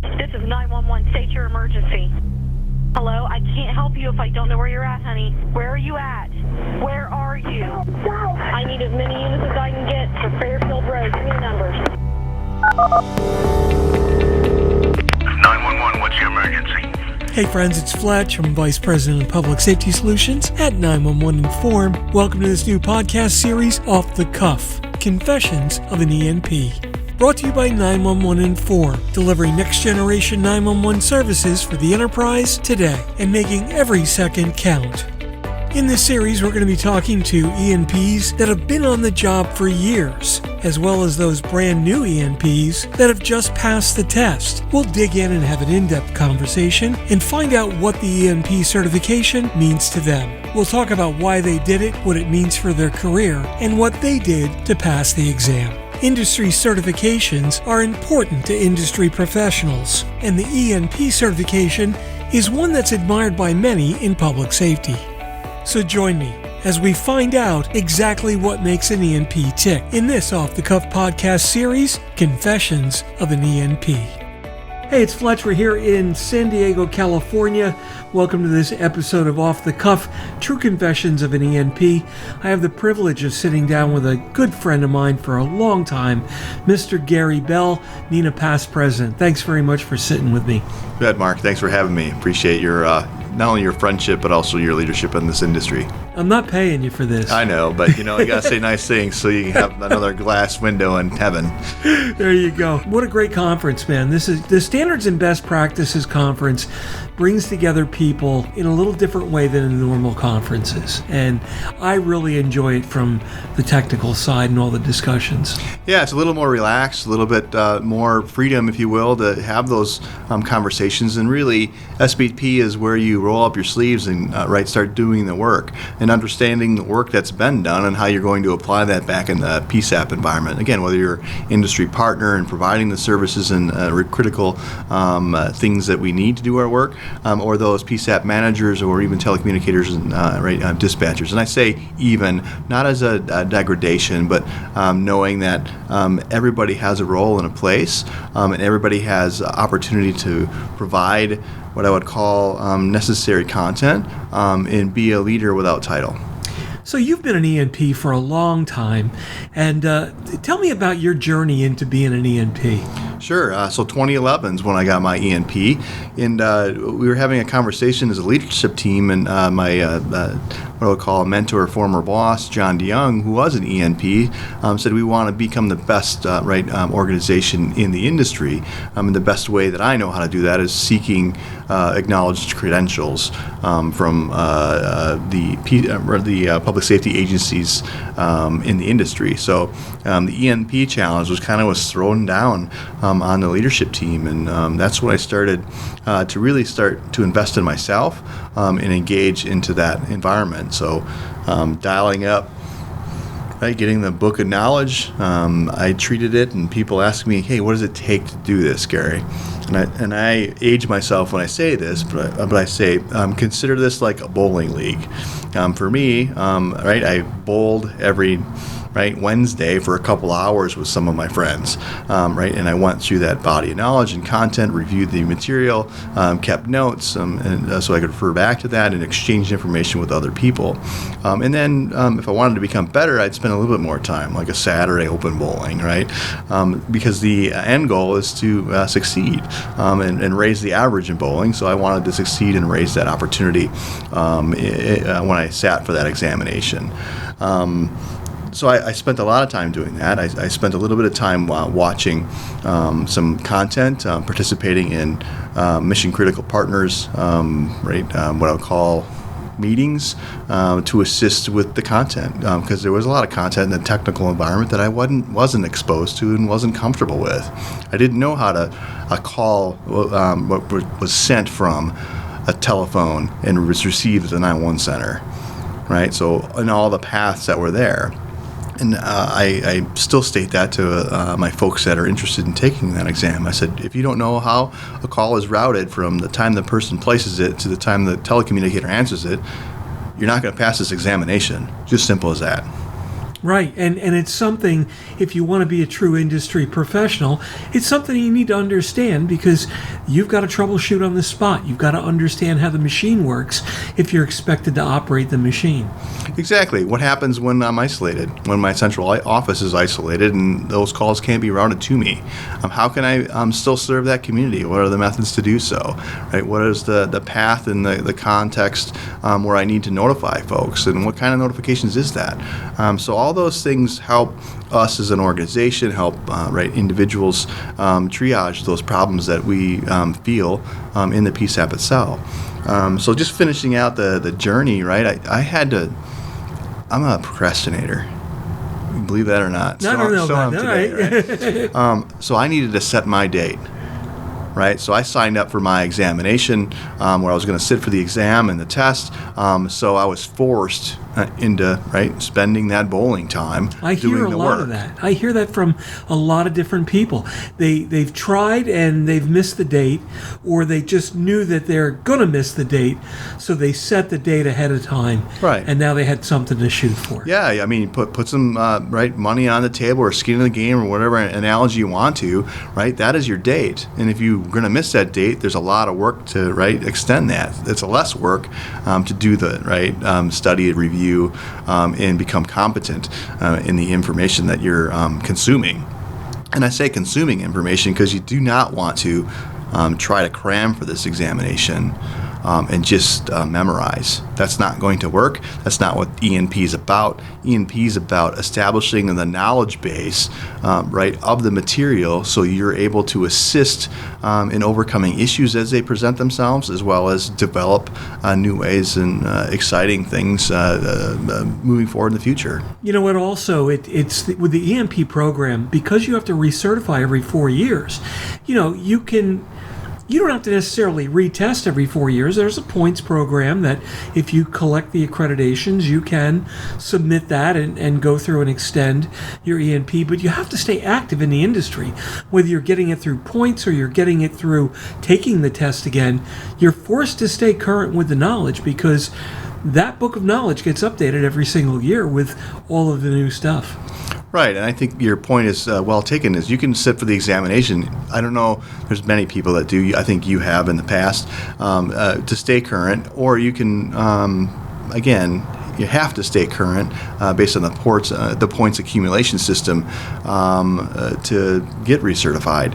This is 911. State your emergency. Hello? I can't help you if I don't know where you're at, honey. Where are you at? Where are you? I need as many units as I can get for Fairfield Road. Give me the numbers. 911, what's your emergency? Hey friends, it's Fletch. I'm Vice President of Public Safety Solutions at 911 Inform. Welcome to this new podcast series, Off the Cuff, Confessions of an ENP. Brought to you by 911 Inform, delivering next-generation 911 services for the enterprise today and making every second count. In this series, we're going to be talking to ENPs that have been on the job for years, as well as those brand new ENPs that have just passed the test. We'll dig in and have an in-depth conversation and find out what the ENP certification means to them. We'll talk about why they did it, what it means for their career, and what they did to pass the exam. Industry certifications are important to industry professionals, and the ENP certification is one that's admired by many in public safety. So join me as we find out exactly what makes an ENP tick in this off-the-cuff podcast series, Confessions of an ENP. Hey, it's Fletch. We're here in San Diego, California. Welcome to this episode of Off the Cuff, True Confessions of an ENP. I have the privilege of sitting down with a good friend of mine for a long time, Mr. Gary Bell, NENA Past President. Thanks very much for sitting with me. Good, Mark. Thanks for having me. Appreciate your not only your friendship, but also your leadership in this industry. I'm not paying you for this. I know, but you gotta say nice things so you can have another glass window in heaven. There you go. What a great conference, man. This is the Standards and Best Practices Conference. Brings together people in a little different way than in normal conferences. And I really enjoy it from the technical side and all the discussions. Yeah, it's a little more relaxed, a little bit more freedom, if you will, to have those conversations. And really, SBP is where you roll up your sleeves and start doing the work and understanding the work that's been done and how you're going to apply that back in the PSAP environment. Again, whether you're industry partner and providing the services and critical things that we need to do our work, or those PSAP managers or even telecommunicators and dispatchers. And I say even, not as a degradation, but knowing that everybody has a role and a place, and everybody has opportunity to provide what I would call necessary content and be a leader without title. So you've been an ENP for a long time, and tell me about your journey into being an ENP. Sure. So 2011 is when I got my ENP, and we were having a conversation as a leadership team, and my what I would call a mentor, former boss, John DeYoung, who was an ENP, said we want to become the best organization in the industry, and the best way that I know how to do that is seeking acknowledged credentials from the public safety agencies in the industry. So the ENP challenge was thrown down on the leadership team, and that's when I started to really start to invest in myself and engage into that environment. So dialing up, getting the book of knowledge, I treated it, and people ask me, hey, what does it take to do this, Gary? And I age myself when I say this, but I say consider this like a bowling league. For me, I bowled every Wednesday for a couple hours with some of my friends, and I went through that body of knowledge and content, reviewed the material, kept notes, and so I could refer back to that and exchange information with other people. And then if I wanted to become better, I'd spend a little bit more time, like a Saturday open bowling, because the end goal is to succeed and raise the average in bowling. So I wanted to succeed and raise that opportunity when I sat for that examination. So I spent a lot of time doing that. I spent a little bit of time watching some content, participating in mission-critical partners, what I would call meetings to assist with the content, because there was a lot of content in the technical environment that I wasn't exposed to and wasn't comfortable with. I didn't know how to call what was sent from a telephone and was received at the 911 center, So in all the paths that were there. And I still state that to my folks that are interested in taking that exam. I said, if you don't know how a call is routed from the time the person places it to the time the telecommunicator answers it, you're not going to pass this examination. Just simple as that. Right, and it's something, if you want to be a true industry professional, it's something you need to understand because you've got to troubleshoot on the spot. You've got to understand how the machine works if you're expected to operate the machine. Exactly. What happens when I'm isolated, when my central office is isolated and those calls can't be routed to me? How can I still serve that community? What are the methods to do so? Right? What is the path and the context where I need to notify folks? And what kind of notifications is that? So all those things help us as an organization, help individuals triage those problems that we feel in the PSAP itself. So just finishing out the journey, right? I'm a procrastinator. Believe that or not. I don't know about that. Right? So I needed to set my date. Right, so I signed up for my examination where I was going to sit for the exam and the test. So I was forced into spending that bowling time. I hear a lot of that. I hear that from a lot of different people. They've tried and they've missed the date, or they just knew that they're going to miss the date, so they set the date ahead of time. Right, and now they had something to shoot for. Yeah, I mean, put some money on the table or skin in the game or whatever analogy you want to. Right, that is your date, and if you're going to miss that date, there's a lot of work to extend that. It's a less work to do the study, review, and become competent in the information that you're consuming. And I say consuming information because you do not want to try to cram for this examination and just memorize. That's not going to work. That's not what ENP is about. ENP is about establishing the knowledge base of the material so you're able to assist in overcoming issues as they present themselves, as well as develop new ways and exciting things moving forward in the future. You know what, also, it's with the ENP program, because you have to recertify every 4 years, you don't have to necessarily retest every 4 years. There's a points program that if you collect the accreditations, you can submit that and go through and extend your ENP, but you have to stay active in the industry. Whether you're getting it through points or you're getting it through taking the test again, you're forced to stay current with the knowledge because that book of knowledge gets updated every single year with all of the new stuff. Right, and I think your point is well taken, is you can sit for the examination. I don't know, there's many people that do. I think you have in the past to stay current, or you can, again, you have to stay current based on the points accumulation system to get recertified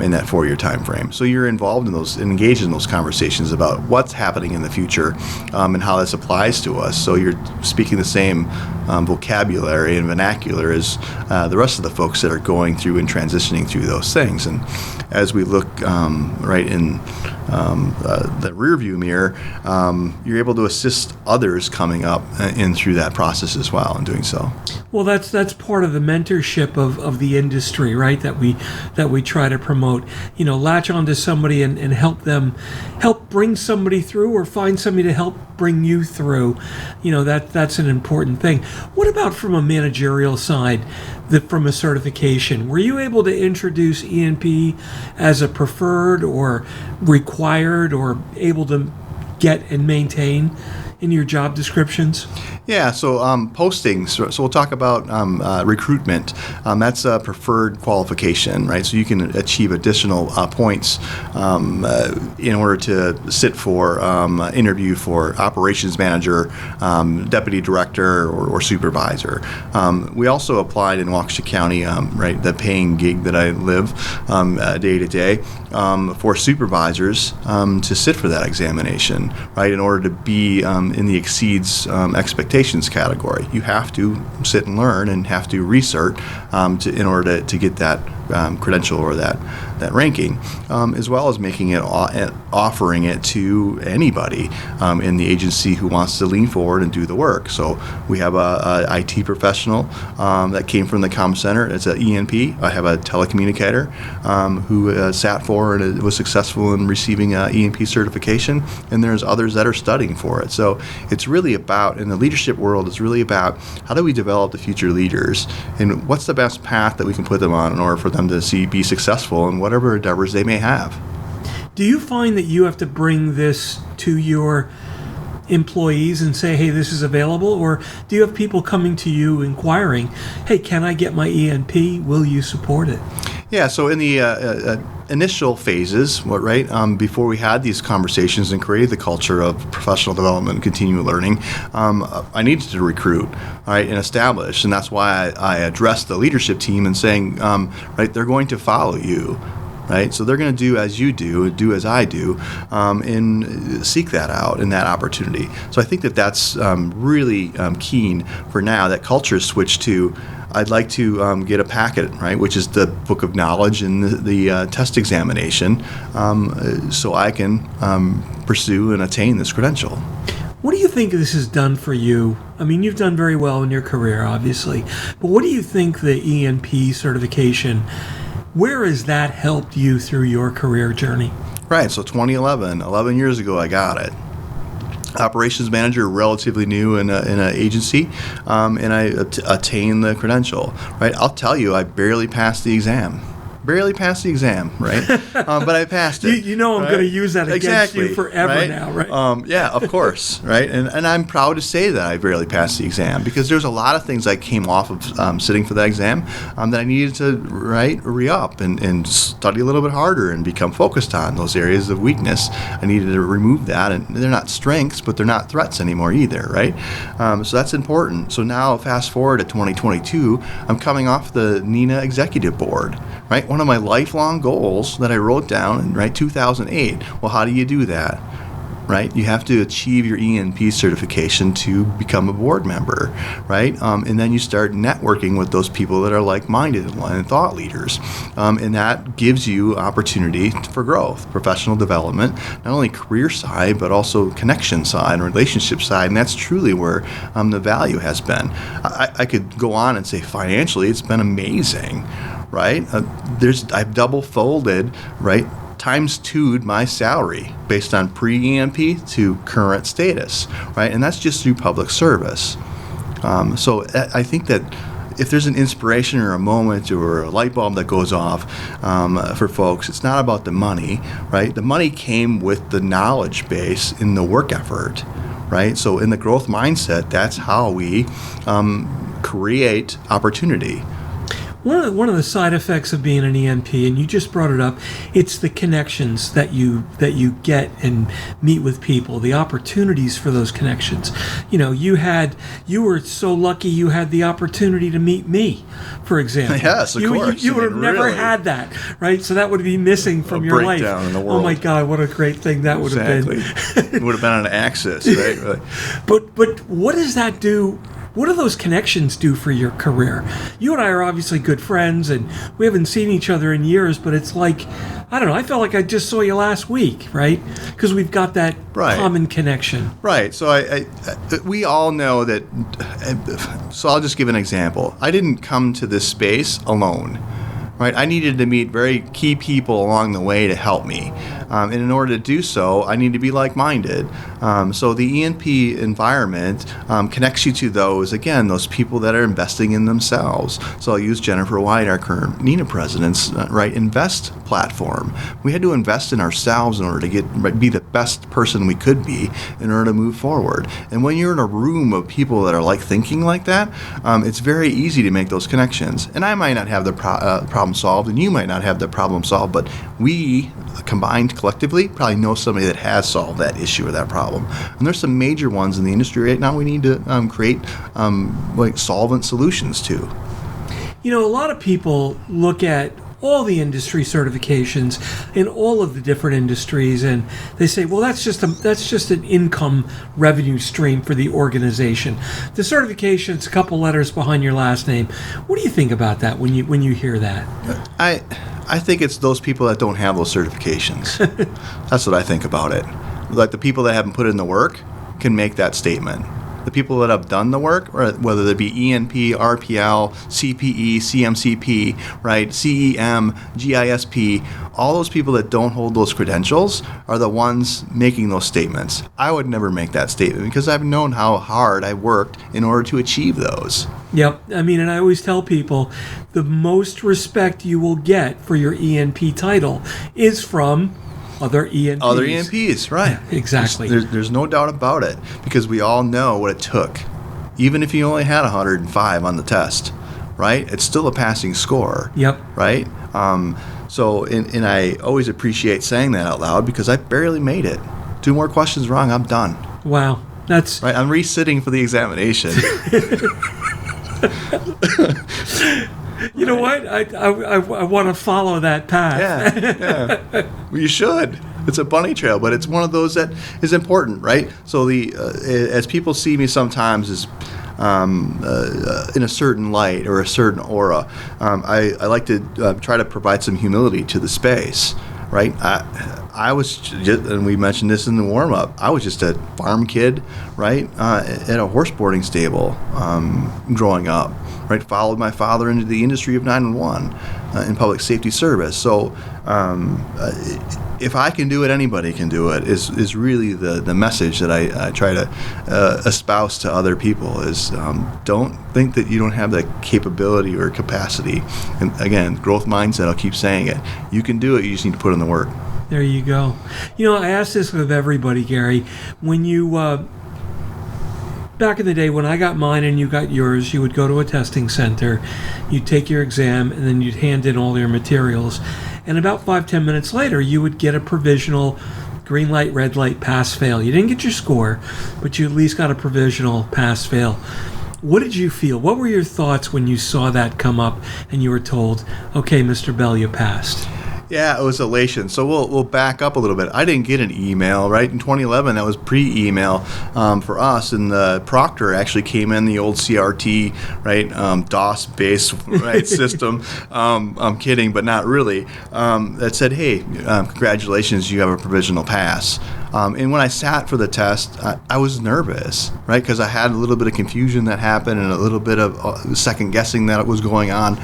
in that 4-year time frame. So you're involved in those, engaged in those conversations about what's happening in the future and how this applies to us. So you're speaking the same vocabulary and vernacular as the rest of the folks that are going through and transitioning through those things. And as we look in the rearview mirror, you're able to assist others coming up in through that process as well in doing so. Well, that's part of the mentorship of the industry, right? That we try to promote. Latch onto somebody and help bring somebody through, or find somebody to help bring you through. That's an important thing. What about from a managerial side? From a certification, were you able to introduce ENP as a preferred or required or able to get and maintain in your job descriptions? Yeah, so postings. So we'll talk about recruitment. That's a preferred qualification, right? So you can achieve additional points in order to sit for interview for operations manager, deputy director, or supervisor. We also applied in Waukesha County, the paying gig that I live day to day, for supervisors to sit for that examination, right? In order to be in the exceeds expectations category. You have to sit and learn and have to research in order to get that credential or that ranking, as well as making it offering it to anybody in the agency who wants to lean forward and do the work. So we have a IT professional that came from the comm center. It's an ENP. I have a telecommunicator who sat for and was successful in receiving ENP certification, and there's others that are studying for it. So it's really about, in the leadership world, it's really about how do we develop the future leaders, and what's the best path that we can put them on in order for them to be successful in whatever endeavors they may have. Do you find that you have to bring this to your employees and say, hey, this is available? Or do you have people coming to you inquiring, hey, can I get my ENP? Will you support it? Yeah, so in the initial phases, before we had these conversations and created the culture of professional development and continuing learning, I needed to recruit, and establish, and that's why I addressed the leadership team and saying, they're going to follow you. Right, so they're going to do as you do as I do, and seek that out and that opportunity. So I think that's really keen for now. That culture is switched to, I'd like to get a packet, right, which is the book of knowledge and the test examination, so I can pursue and attain this credential. What do you think this has done for you? I mean, you've done very well in your career, obviously, but what do you think the ENP certification, where has that helped you through your career journey? Right, so 2011, 11 years ago, I got it. Operations manager, relatively new in an agency, and I attained the credential. Right, I'll tell you, I barely passed the exam. Right? But I passed it. I'm going to use that against you forever now, right? Yeah, of course, right? And I'm proud to say that I barely passed the exam, because there's a lot of things I came off of sitting for that exam that I needed to re-up and study a little bit harder and become focused on those areas of weakness. I needed to remove that, and they're not strengths, but they're not threats anymore either, right? So that's important. So now, fast forward to 2022, I'm coming off the NENA executive board, right? One of my lifelong goals that I wrote down in 2008. Well, how do you do that? Right? You have to achieve your ENP certification to become a board member, right? And then you start networking with those people that are like-minded and thought leaders. And that gives you opportunity for growth, professional development, not only career side, but also connection side and relationship side. And that's truly where the value has been. I could go on and say financially, it's been amazing. Right? I've double folded, right? Times two'd my salary based on pre-ENP to current status, right? And that's just through public service. So I think that if there's an inspiration or a moment or a light bulb that goes off for folks, it's not about the money, right? The money came with the knowledge base in the work effort, right? So in the growth mindset, that's how we create opportunity. One of the side effects of being an ENP, and you just brought it up, it's the connections that you get and meet with people, the opportunities for those connections. You were so lucky you had the opportunity to meet me, for example. Yes, of course. You would have never had that, right? So that would be missing from your life. In the world. Oh my God, what a great thing that would have been. It would have been on Axis, right? But what does that do? What do those connections do for your career? You and I are obviously good friends, and we haven't seen each other in years, but it's like, I don't know, I felt like I just saw you last week, right? Because we've got that common connection. Right. So we all know that, so I'll just give an example. I didn't come to this space alone. Right, I needed to meet very key people along the way to help me, and in order to do so, I need to be like-minded. So the ENP environment connects you to those people that are investing in themselves. So I'll use Jennifer White, our current NENA President's Invest platform. We had to invest in ourselves in order to be the best person we could be in order to move forward. And when you're in a room of people that are thinking like that, it's very easy to make those connections. And I might not have the problem solved, and you might not have the problem solved, but we combined collectively probably know somebody that has solved that issue or that problem. And there's some major ones in the industry right now we need to create solvent solutions to. A lot of people look at all the industry certifications in all of the different industries, and they say, well, that's just an income revenue stream for the organization. The certification's a couple letters behind your last name. What do you think about that when you hear that? I think it's those people that don't have those certifications. That's what I think about it. Like the people that haven't put in the work can make that statement. The people that have done the work, or whether it be ENP, RPL, CPE, CMCP, right, CEM, GISP, all those people that don't hold those credentials are the ones making those statements. I would never make that statement because I've known how hard I worked in order to achieve those. Yep. And I always tell people the most respect you will get for your ENP title is from other ENPs. Other ENPs, right. Yeah, exactly. There's no doubt about it, because we all know what it took. Even if you only had 105 on the test, right? It's still a passing score. Yep. Right? And I always appreciate saying that out loud, because I barely made it. 2 more questions wrong, I'm done. Wow. That's right. I'm resitting for the examination. You know what? I want to follow that path. Yeah. Well, you should. It's a bunny trail, but it's one of those that is important, right? So as people see me sometimes as in a certain light or a certain aura, I like to try to provide some humility to the space, right? I was just, and we mentioned this in the warm-up, I was just a farm kid, right, at a horse boarding stable growing up, right? Followed my father into the industry of 911 in public safety service. So if I can do it, anybody can do it, is really the message that I try to espouse to other people is don't think that you don't have the capability or capacity. And again, growth mindset, I'll keep saying it. You can do it, you just need to put in the work. There you go. You know, I ask this of everybody, Gary. When you, back in the day when I got mine and you got yours, you would go to a testing center, you'd take your exam, and then you'd hand in all your materials. And about 5-10 minutes later, you would get a provisional green light, red light, pass, fail. You didn't get your score, but you at least got a provisional pass, fail. What did you feel? What were your thoughts when you saw that come up and you were told, okay, Mr. Bell, you passed? Yeah, it was elation. So we'll back up a little bit. I didn't get an email, right? In 2011, that was pre-email for us, and the proctor actually came in, the old CRT, right, DOS-based right, system. I'm kidding, but not really. That said, hey, congratulations, you have a provisional pass. And when I sat for the test, I was nervous, right? Because I had a little bit of confusion that happened and a little bit of second guessing that was going on.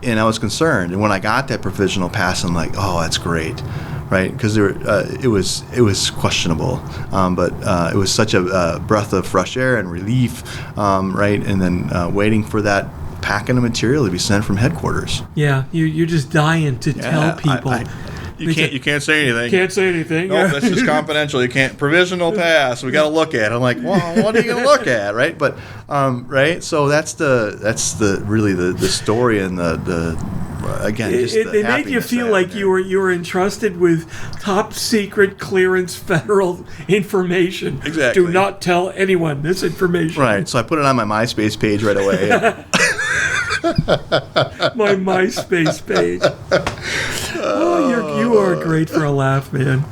And I was concerned. And when I got that provisional pass, I'm like, oh, that's great, right? Because it was questionable. But it was such a breath of fresh air and relief, right? And then waiting for that packet of material to be sent from headquarters. Yeah, you're just dying to tell people. You can't say anything. Can't say anything. No, that's just confidential. You can't. Provisional pass. We got to look at. I'm like, well, what are you going to look at, right? But, right. So that's the really the story and the again. Just they make you feel like you were entrusted with top secret clearance federal information. Exactly. Do not tell anyone this information. Right. So I put it on my MySpace page right away. My MySpace page. Oh, you are great for a laugh, man.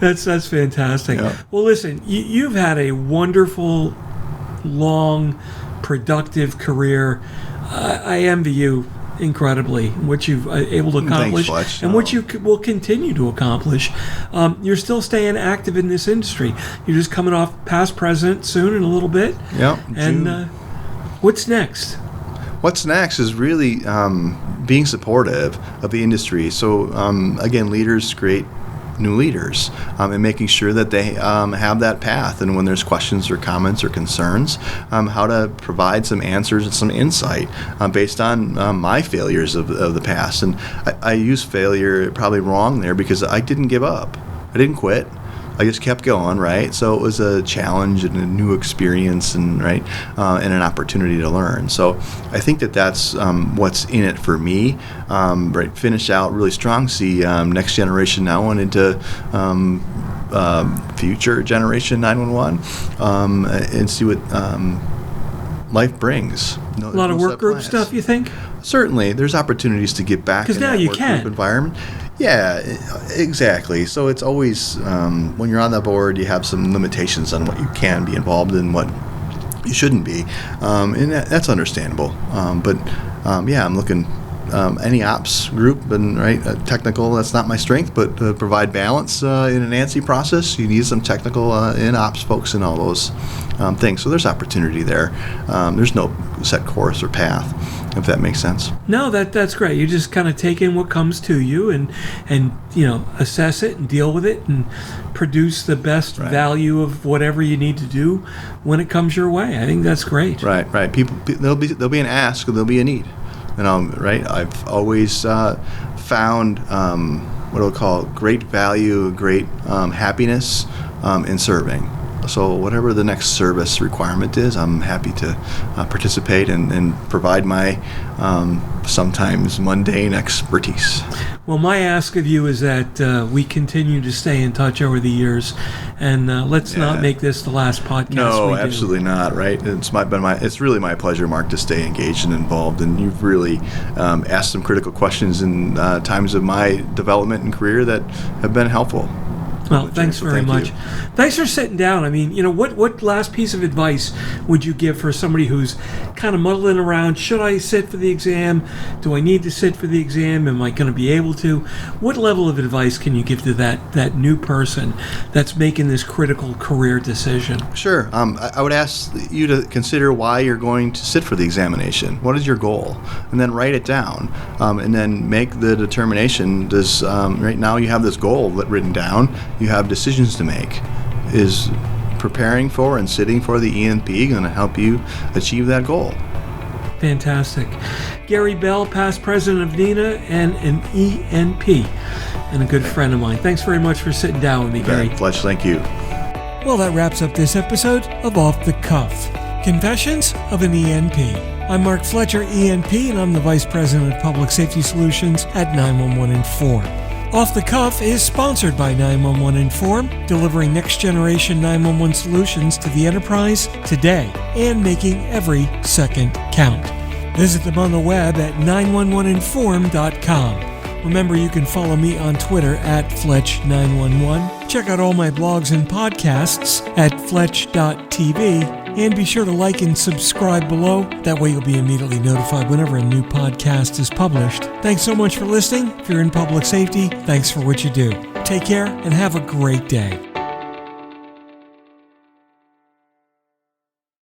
That's fantastic. Yeah. Well, listen, you've had a wonderful, long, productive career. I envy you incredibly what you've able to accomplish. Thanks, Fletch. And what you will continue to accomplish. You're still staying active in this industry. You're just coming off past president soon in a little bit. Yeah. And what's next? What's next is really being supportive of the industry. So again, leaders create new leaders, and making sure that they have that path. And when there's questions or comments or concerns, how to provide some answers and some insight based on my failures of the past. And I use failure probably wrong there, because I didn't give up. I didn't quit. I just kept going, right? So it was a challenge and a new experience, and right, and an opportunity to learn. So I think that's what's in it for me. Right, finish out really strong. See next generation now on into future generation 911, and see what life brings. A lot of work group stuff, you think? Certainly, there's opportunities to get back in now that you work can. group environment. Yeah, exactly. So it's always, when you're on the board, you have some limitations on what you can be involved in, what you shouldn't be, and that's understandable. But yeah, I'm looking any ops group, and right, technical, that's not my strength, but provide balance in an ANSI process. You need some technical in ops folks and all those things. So there's opportunity there. There's no set course or path, if that makes sense. No, that's great. You just kind of take in what comes to you and assess it and deal with it and produce the best value of whatever you need to do when it comes your way. I think that's great. Right. People, there'll be an ask, and there'll be a need. And right, I've always found what I'll call great value, great happiness in serving. So whatever the next service requirement is, I'm happy to participate and provide my sometimes mundane expertise. Well, my ask of you is that we continue to stay in touch over the years, and let's not make this the last podcast. No, we do. absolutely not. Right? It's really my pleasure, Mark, to stay engaged and involved. And you've really asked some critical questions in times of my development and career that have been helpful. Well, thanks very much. Thanks for sitting down. I mean, what last piece of advice would you give for somebody who's kind of muddling around? Should I sit for the exam? Do I need to sit for the exam? Am I going to be able to? What level of advice can you give to that new person that's making this critical career decision? Sure. I would ask you to consider why you're going to sit for the examination. What is your goal? And then write it down. And then make the determination. Right now you have this goal written down. You have decisions to make. Is preparing for and sitting for the ENP going to help you achieve that goal? Fantastic. Gary Bell, past president of NENA and an ENP, and a good friend of mine. Thanks very much for sitting down with me, Gary. Fletch, thank you. Well, that wraps up this episode of Off the Cuff, Confessions of an ENP. I'm Mark Fletcher, ENP, and I'm the Vice President of Public Safety Solutions at 911 Inform. Off the Cuff is sponsored by 911 Inform, delivering next-generation 911 solutions to the enterprise today and making every second count. Visit them on the web at 911inform.com. Remember, you can follow me on Twitter at Fletch911. Check out all my blogs and podcasts at Fletch.tv. And be sure to like and subscribe below. That way you'll be immediately notified whenever a new podcast is published. Thanks so much for listening. If you're in public safety, thanks for what you do. Take care and have a great day.